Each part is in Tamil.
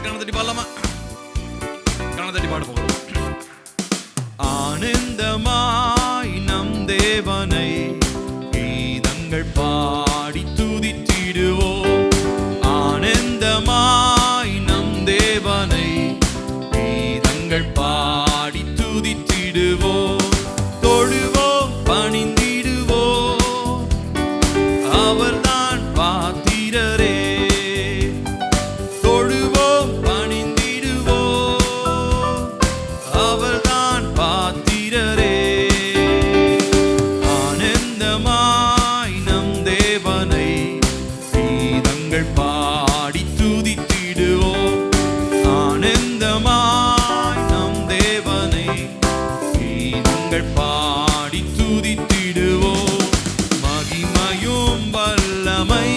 கண்ணை தட்டி பாடலாமா? கண்ணை தட்டி பாட போகிறோம். ஆனந்தமாய் நம் தேவனை கீதங்கள் பாடி துதித்திடுவோம். ஆனந்தமாய் நம் தேவனை கீதங்கள் பாடி துதித்திடுவோம். தொழுவோம், பணிந்திடுவோம், அவர்தான் பாத்திரரே. தொழுவோம், பணிந்திடுவோம், அவர்தான் பாத்திரரே. ஆனந்தமாய் நம் தேவனை கீதங்கள் பாடி துதித்திடுவோம். ஆனந்தமாய் நம் தேவனை கீதங்கள் பாடி துதித்திடுவோம். மகிமையும் வல்லமை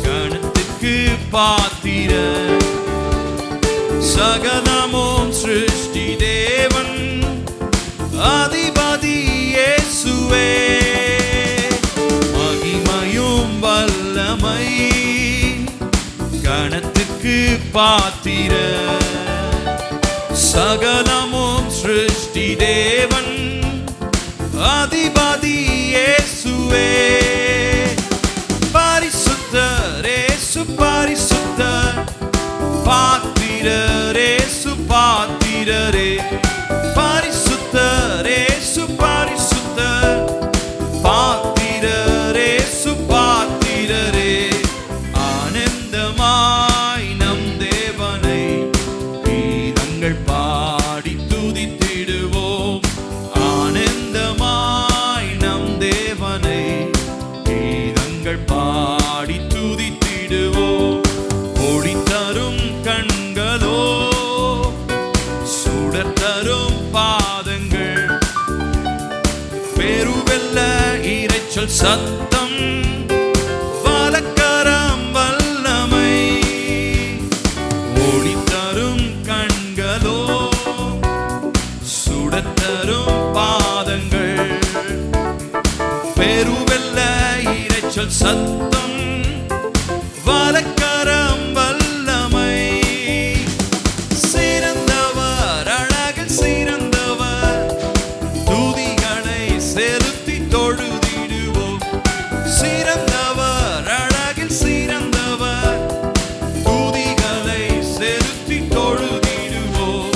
கணத்துக்கு பாத்திர, சகலமும் சிருஷ்டி தேவன் அதிபதி இயேசுவே. மகிமையும் வல்லமை கணத்துக்கு பாத்திர, சகலமும் சிருஷ்டி தேவன் அதிபதி இயேசுவே. பரிசுத்தர் இயேசு பரிசுத்தர், பாத்திரர் இயேசு பாத்திரரே. பரிசுத்தர் இயேசு பரிசுத்தர், பாத்திரர் இயேசு பாத்திரரே. ஆனந்தமாய் நம் தேவனை கீதங்கள் பாடி துதித்திடுவோம். ஆனந்தமாய் நம் தேவனை கீதங்கள் பாடி துதித்திடுவோம். ஒளி தரும் கண்களோ, சுடர் தரும் பாதங்கள், பெருவெல்ல இரைச்சல் சத்தம், வலக்கரம் வல்லமை. ஒளி தரும் கண்களோ, சுடர் தரும் பாதங்கள், பெருவெல்ல இரைச்சல் சத்தம், வலக்கரம் வல்லமை. சிறந்தவர், அழகில் சிறந்தவர், துதிகளை செலுத்தி தொழுதிடுவோம். சிறந்தவர், அழகில் சிறந்தவர், துதிகளை செலுத்தி தொழுதிடுவோம்.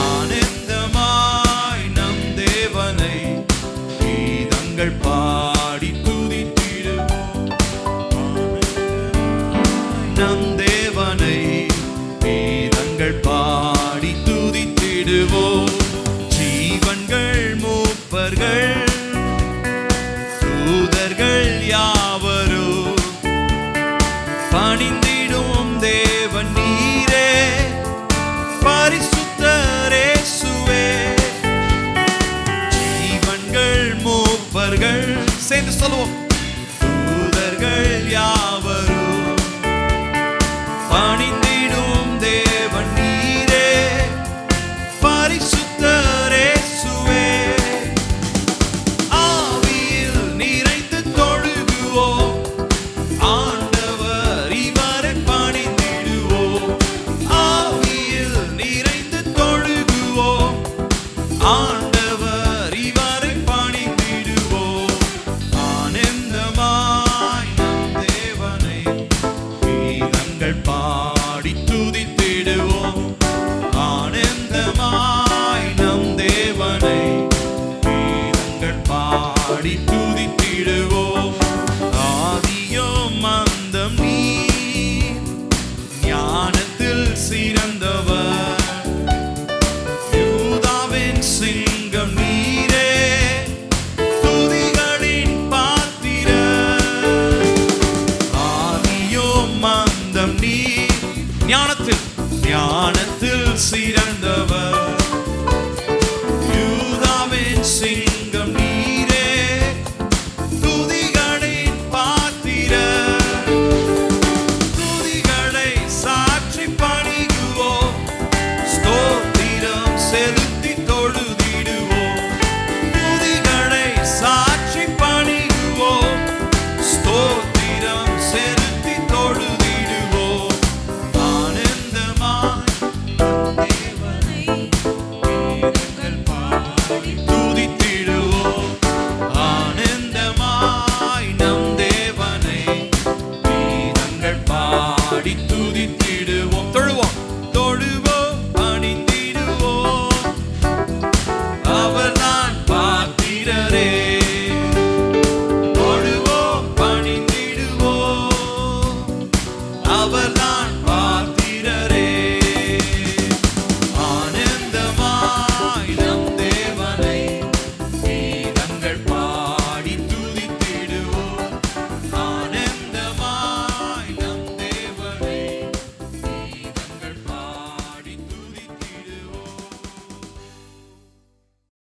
ஆனந்தமாய் நம் தேவனை கீதங்கள் பாடி துதித்திடுவோம். நம் தேவனை கீதங்கள் பாடி துதித்திடுவோம். ஜீவன்கள் மூப்பர்கள் தூதர்கள் யாவரும் பணிந்து